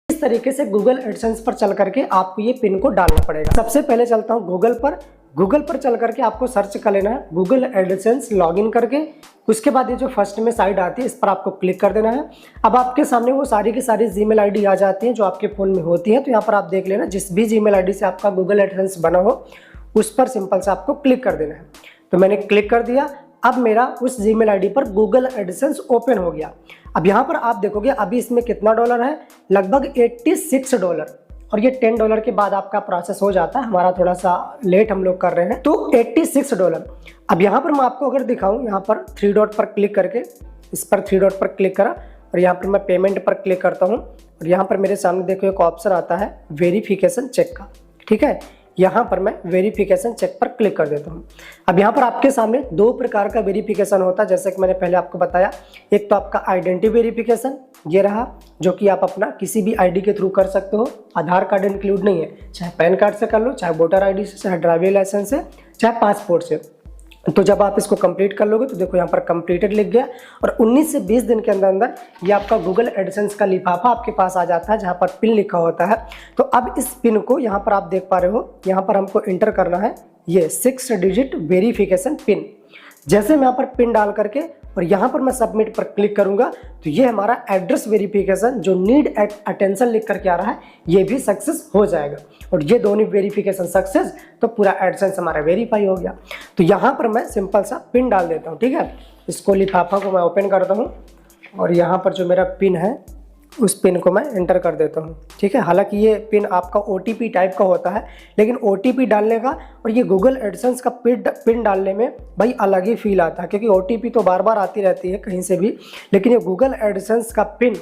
इस तरीके से गूगल एडसेंस पर चल करके आपको ये पिन को डालना पड़ेगा। सबसे पहले चलता हूँ गूगल पर चल करके आपको सर्च कर लेना है गूगल एडसेंस लॉगिन करके। उसके बाद ये जो फर्स्ट में साइट आती है इस पर आपको क्लिक कर देना है। अब आपके सामने वो सारी की सारी जीमेल आईडी आ जाती हैं जो आपके फ़ोन में होती हैं। तो यहाँ पर आप देख लेना जिस भी जीमेल आईडी से आपका गूगल एडसेंस बना हो उस पर सिंपल से आपको क्लिक कर देना है। तो मैंने क्लिक कर दिया। अब मेरा उस जीमेल आईडी पर गूगल एडसेंस ओपन हो गया। अब यहाँ पर आप देखोगे अभी इसमें कितना डॉलर है, लगभग $86। और ये $10 के बाद आपका प्रोसेस हो जाता है। हमारा थोड़ा सा लेट हम लोग कर रहे हैं, तो $86। अब यहाँ पर मैं आपको अगर दिखाऊं, यहाँ पर 3 डॉट पर क्लिक करके इस पर 3 डॉट पर क्लिक करा और यहाँ पर मैं पेमेंट पर क्लिक करता हूँ और यहाँ पर मेरे सामने देखो एक ऑप्शन आता है वेरिफिकेशन चेक का। ठीक है, यहाँ पर मैं वेरिफिकेशन चेक पर क्लिक कर देता हूँ। अब यहाँ पर आपके सामने 2 प्रकार का वेरिफिकेशन होता है, जैसे कि मैंने पहले आपको बताया। एक तो आपका आइडेंटिटी वेरिफिकेशन, ये रहा, जो कि आप अपना किसी भी आईडी के थ्रू कर सकते हो। आधार कार्ड इंक्लूड नहीं है, चाहे पैन कार्ड से कर लो, चाहे वोटर आईडी से, चाहे ड्राइविंग लाइसेंस से, चाहे पासपोर्ट से। तो जब आप इसको कंप्लीट कर लोगे तो देखो यहाँ पर कंप्लीटेड लिख गया और 19 से 20 दिन के अंदर अंदर ये आपका गूगल एडसेंस का लिफाफा आपके पास आ जाता है जहाँ पर पिन लिखा होता है। तो अब इस पिन को यहाँ पर आप देख पा रहे हो, यहाँ पर हमको इंटर करना है ये 6 डिजिट वेरिफिकेशन पिन। जैसे मैं यहाँ पर पिन डाल करके और यहाँ पर मैं सबमिट पर क्लिक करूंगा तो ये हमारा एड्रेस वेरिफिकेशन जो नीड अटेंशन लिख करके आ रहा है ये भी सक्सेस हो जाएगा। और ये दोनों वेरिफिकेशन सक्सेस तो पूरा एडसेंस हमारा वेरीफाई हो गया। तो यहाँ पर मैं सिंपल सा पिन डाल देता हूँ। ठीक है, इसको लिफाफा को मैं ओपन करता हूँ और यहाँ पर जो मेरा पिन है उस पिन को मैं एंटर कर देता हूँ। ठीक है, हालांकि ये पिन आपका OTP टाइप का होता है, लेकिन OTP डालने का और ये गूगल एडसेंस का पिन डालने में भाई अलग ही फील आता है, क्योंकि OTP तो बार बार आती रहती है कहीं से भी, लेकिन ये गूगल एडसेंस का पिन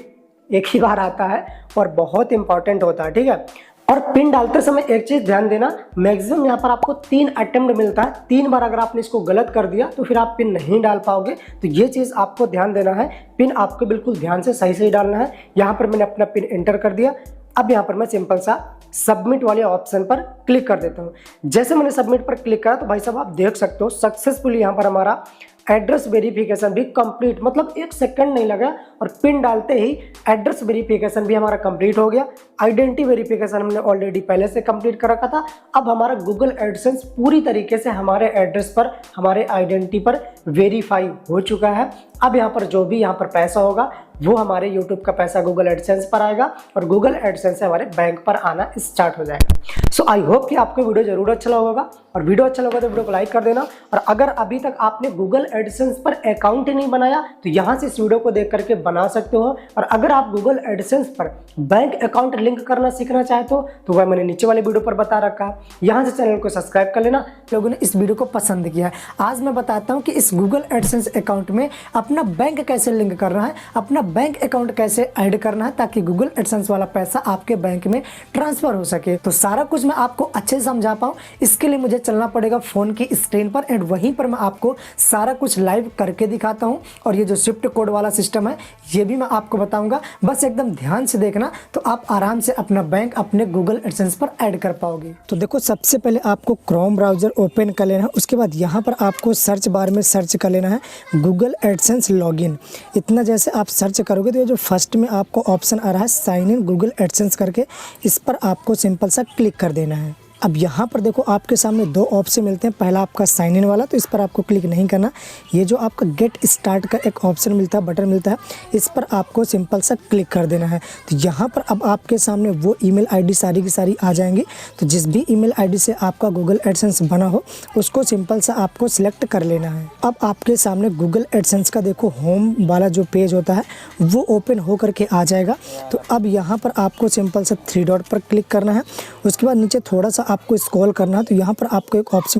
एक ही बार आता है और बहुत इंपॉर्टेंट होता है। ठीक है, और पिन डालते समय एक चीज ध्यान देना, मैक्सिमम यहाँ पर आपको 3 अटेम्प्ट मिलता है। 3 बार अगर आपने इसको गलत कर दिया तो फिर आप पिन नहीं डाल पाओगे। तो ये चीज आपको ध्यान देना है, पिन आपको बिल्कुल ध्यान से सही सही डालना है। यहाँ पर मैंने अपना पिन एंटर कर दिया। अब यहाँ पर मैं सिंपल सा सबमिट वाले ऑप्शन पर क्लिक कर देता हूँ। जैसे मैंने सबमिट पर क्लिक करा तो भाई साहब आप देख सकते हो सक्सेसफुली यहाँ पर हमारा एड्रेस वेरिफिकेशन भी कंप्लीट, मतलब 1 सेकंड नहीं लगा और पिन डालते ही एड्रेस वेरिफिकेशन भी हमारा कंप्लीट हो गया। आइडेंटिटी वेरिफिकेशन हमने ऑलरेडी पहले से कंप्लीट कर रखा था। अब हमारा गूगल एडसेंस पूरी तरीके से हमारे एड्रेस पर, हमारे आइडेंटिटी पर वेरीफाई हो चुका है। अब यहाँ पर जो भी यहाँ पर पैसा होगा वो हमारे यूट्यूब का पैसा गूगल एडसेंस पर आएगा और गूगल एडसेंस से हमारे बैंक पर आना स्टार्ट हो जाएगा। सो आई होप कि आपको वीडियो जरूर अच्छा लगा होगा, और वीडियो अच्छा लगा तो वीडियो को लाइक कर देना। और अगर अभी तक आपने गूगल एडसेंस पर अकाउंट ही नहीं बनाया तो यहाँ से इस वीडियो को देख करके बना सकते हो। और अगर आप गूगल एडसेंस पर बैंक अकाउंट लिंक करना सीखना चाहते हो तो वह मैंने नीचे वाले वीडियो पर बता रखा है, यहाँ से चैनल को सब्सक्राइब कर लेना। लोगों ने इस वीडियो को पसंद किया है। आज मैं बताता हूँ कि इस गूगल एडसेंस अकाउंट में अपना बैंक कैसे लिंक करना है, अपना बैंक अकाउंट कैसे ऐड करना है, ताकि गूगल एडसेंस वाला पैसा आपके बैंक में ट्रांसफर हो सके। तो सारा कुछ मैं आपको अच्छे से समझा पाऊँ, इसके लिए मुझे चलना पड़ेगा फोन की स्क्रीन पर एंड वहीं पर मैं आपको सारा कुछ लाइव करके दिखाता हूँ। और ये जो स्विफ्ट कोड वाला सिस्टम है ये भी मैं आपको बताऊंगा, बस एकदम ध्यान से देखना तो आप आराम से अपना बैंक अपने गूगल एडसेंस पर ऐड कर पाओगे। तो देखो, सबसे पहले आपको क्रोम ब्राउजर ओपन कर लेना है। उसके बाद यहाँ पर आपको सर्च बार में सर्च कर लेना है गूगल एडसेंस लॉगिन। इतना जैसे आप सर्च करोगे तो ये जो फर्स्ट में आपको ऑप्शन आ रहा है साइन इन गूगल एडसेंस करके, इस पर आपको सिंपल सा क्लिक कर देना है। अब यहाँ पर देखो आपके सामने 2 ऑप्शन मिलते हैं। पहला आपका साइन इन वाला, तो इस पर आपको क्लिक नहीं करना। ये जो आपका गेट स्टार्ट का एक ऑप्शन मिलता है, बटन मिलता है, इस पर आपको सिंपल सा क्लिक कर देना है। तो यहाँ पर अब आपके सामने वो ईमेल आईडी सारी की सारी आ जाएंगी। तो जिस भी ईमेल आईडी से आपका गूगल एडसेंस बना हो उसको सिंपल सा आपको सिलेक्ट कर लेना है। अब आपके सामने गूगल एडसेंस का देखो होम वाला जो पेज होता है वो ओपन हो करके आ जाएगा। तो अब यहाँ पर आपको सिंपल सा 3 डॉट पर क्लिक करना है। उसके बाद नीचे थोड़ा सा आपको स्क्रॉल करना है, तो यहाँ पर आपको एक ऑप्शन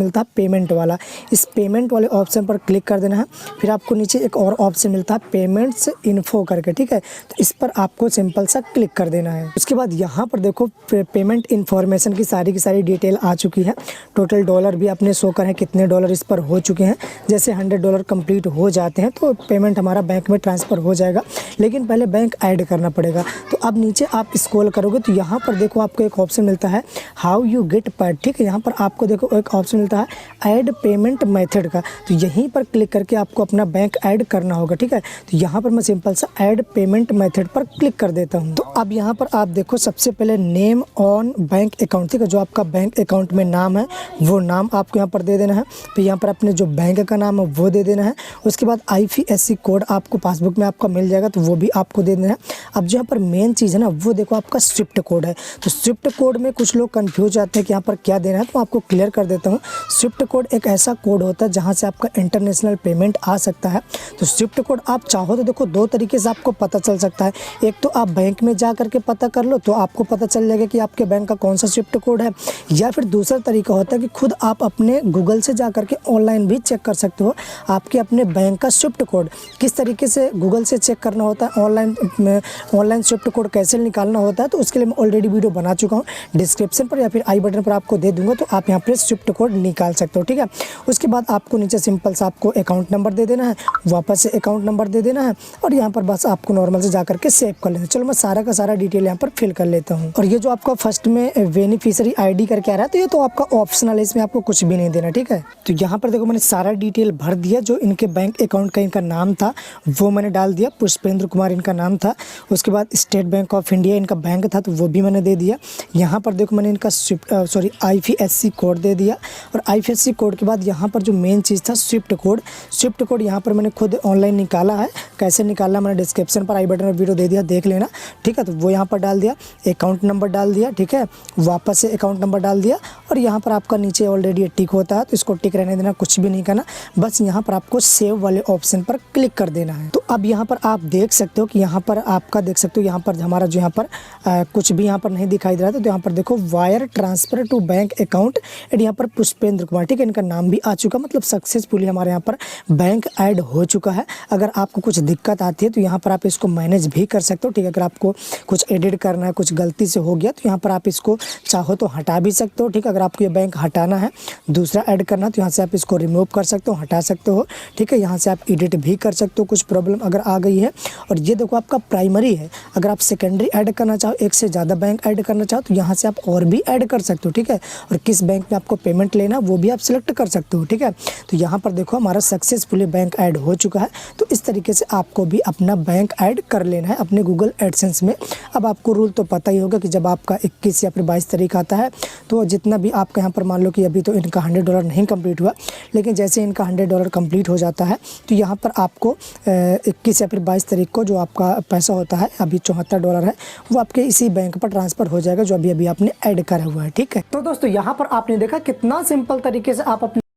मिलता है पेमेंट वाला, इस पेमेंट वाले ऑप्शन पर क्लिक कर देना है। फिर आपको नीचे एक और ऑप्शन मिलता है पेमेंट्स इन्फो करके, ठीक है, तो इस पर आपको सिंपल सा क्लिक कर देना है। उसके बाद यहाँ पर देखो पेमेंट इन्फॉर्मेशन की सारी डिटेल आ चुकी है। टोटल डॉलर भी अपने शो कर हैं, कितने डॉलर इस पर हो चुके हैं। जैसे $100 कंप्लीट हो जाते हैं तो पेमेंट हमारा बैंक में ट्रांसफ़र हो जाएगा, लेकिन पहले बैंक ऐड करना पड़ेगा। तो अब नीचे आप स्क्रॉल करोगे तो यहाँ पर देखो आपको एक ऑप्शन मिलता है हाउ यू गेट पेड, ठीक है। यहाँ पर आपको देखो एक ऑप्शन मिलता है ऐड पेमेंट मेथड का, तो यहीं पर क्लिक करके आपको अपना बैंक ऐड करना होगा, ठीक है। तो यहाँ पर मैं सिंपल सा ऐड पेमेंट मेथड पर क्लिक कर देता हूँ। तो अब यहाँ पर आप देखो सबसे पहले नेम ऑन बैंक अकाउंट, ठीक है, जो आपका बैंक अकाउंट में नाम है वो नाम आपको यहाँ पर दे देना है। फिर यहाँ पर अपने जो बैंक का नाम है वो दे देना है। उसके बाद IFSC कोड आपको पासबुक में आपका मिल जाएगा, तो वो भी आपको दे देना है। अब जो यहाँ पर मेन चीज़ है ना वो देखो आपका स्विफ्ट कोड है। तो स्विफ्ट कोड में कुछ लोग कंफ्यूज आते हैं कि यहाँ पर क्या देना है, तो आपको क्लियर कर देता हूँ। स्विफ्ट कोड एक ऐसा कोड होता है जहाँ से आपका इंटरनेशनल पेमेंट आ सकता है। तो स्विफ्ट कोड आप चाहो तो देखो दो तरीके से आपको पता चल सकता है। एक तो आप बैंक में जा करके पता कर लो तो आपको पता चल जाएगा कि आपके बैंक का कौन सा स्विफ्ट कोड है, या फिर दूसरा तरीका होता है कि खुद आप अपने गूगल से जा करके ऑनलाइन भी चेक कर सकते हो आपके अपने बैंक का स्विफ्ट कोड। किस तरीके से गूगल से चेक करना होता है, ऑनलाइन स्विफ्ट कोड कैसे निकालना होता है, तो उसके लिए मैं ऑलरेडी वीडियो बना चुका हूँ। डिस्क्रिप्शन पर या फिर आई बटन पर आपको दे दूंगा, तो आप यहाँ पर स्विफ्ट कोड निकाल सकते हो, ठीक है। उसके बाद आपको नीचे सिंपल सा आपको अकाउंट नंबर दे देना है, वापस से अकाउंट नंबर दे देना है, और यहाँ पर बस आपको नॉर्मल से जा करके सेव कर लेना है। चलो मैं सारा का सारा डिटेल यहाँ पर फिल कर लेता हूँ। और ये जो आपका फर्स्ट में बेनिफिशियरी ID करके आ रहा है, तो ये तो आपका ऑप्शनल है, इसमें आपको कुछ भी नहीं देना, ठीक है। तो यहाँ पर देखो मैंने सारा डिटेल भर दिया। जो इनके बैंक अकाउंट का इनका नाम था वो मैंने डाल दिया, पुष्पेंद्र कुमार इनका नाम था। उसके बाद स्टेट बैंक ऑफ इंडिया इनका बैंक था, तो वो भी मैंने दे दिया। यहाँ पर देखो मैंने इनका IFSC कोड दे दिया, और IFSC कोड के बाद यहाँ पर जो मेन चीज़ था स्विफ्ट कोड यहाँ पर मैंने खुद ऑनलाइन निकाला है। कैसे निकालना मैंने डिस्क्रिप्शन पर आई बटन में वीडियो दे दिया, देख लेना, ठीक है। तो वो यहाँ पर डाल दिया, अकाउंट नंबर डाल दिया, ठीक है, वापस से अकाउंट नंबर डाल दिया, और यहाँ पर आपका नीचे ऑलरेडी टिक होता है तो इसको टिक रहने देना, कुछ भी नहीं करना। बस यहाँ पर आपको सेव वाले ऑप्शन पर क्लिक कर देना है। तो अब यहाँ पर आप देख सकते हो कि यहाँ पर आपका देख सकते हो यहाँ पर हमारा जो यहाँ पर कुछ भी यहाँ पर नहीं दिखाई दे रहा था। तो यहाँ पर देखो wire transfer to bank account and यहाँ पर पुष्पेंद्र कुमार, ठीक है, इनका नाम भी आ चुका, मतलब सक्सेसफुली हमारे यहाँ पर बैंक ऐड हो चुका है। अगर आपको कुछ दिक्कत आती है तो यहाँ पर आप इसको मैनेज भी कर सकते हो, ठीक है। अगर आपको कुछ एडिट करना है, कुछ गलती से हो गया, तो यहाँ पर आप इसको चाहो तो हटा भी सकते हो, ठीक है। अगर आपको ये बैंक हटाना है, दूसरा ऐड करना है, तो यहाँ से आप इसको रिमूव कर सकते हो, हटा सकते हो, ठीक है। यहाँ से आप एडिट भी कर सकते हो कुछ प्रॉब्लम अगर आ गई है। और ये देखो आपका प्राइमरी है, अगर आप सेकेंडरी ऐड करना चाहो, एक से ज़्यादा बैंक ऐड करना चाहो, तो यहाँ से आप और भी ऐड कर सकते हो, ठीक है। और किस बैंक में आपको पेमेंट लेना वो भी आप सिलेक्ट कर सकते हो, ठीक है। तो यहाँ पर देखो हमारा सक्सेसफुली बैंक ऐड हो चुका है। तो इस तरीके से आपको भी अपना बैंक ऐड कर लेना है अपने गूगल एडसेंस में। अब आपको रूल तो पता ही होगा कि जब आपका 21 या फिर 22 तारीख आता है, तो जितना भी आपका यहाँ पर मान लो कि अभी तो इनका $100 नहीं कंप्लीट हुआ, लेकिन जैसे इनका $100 कंप्लीट हो जाता है तो यहाँ पर आपको 21 या फिर 22 तारीख को जो आपका पैसा होता है, अभी $74 है, वो आपके इसी बैंक पर ट्रांसफ़र हो जाएगा जो अभी आपने ऐड करा हुआ है, ठीक है। तो दोस्तों यहाँ पर आपने देखा कितना सिंपल तरीके से आप अपने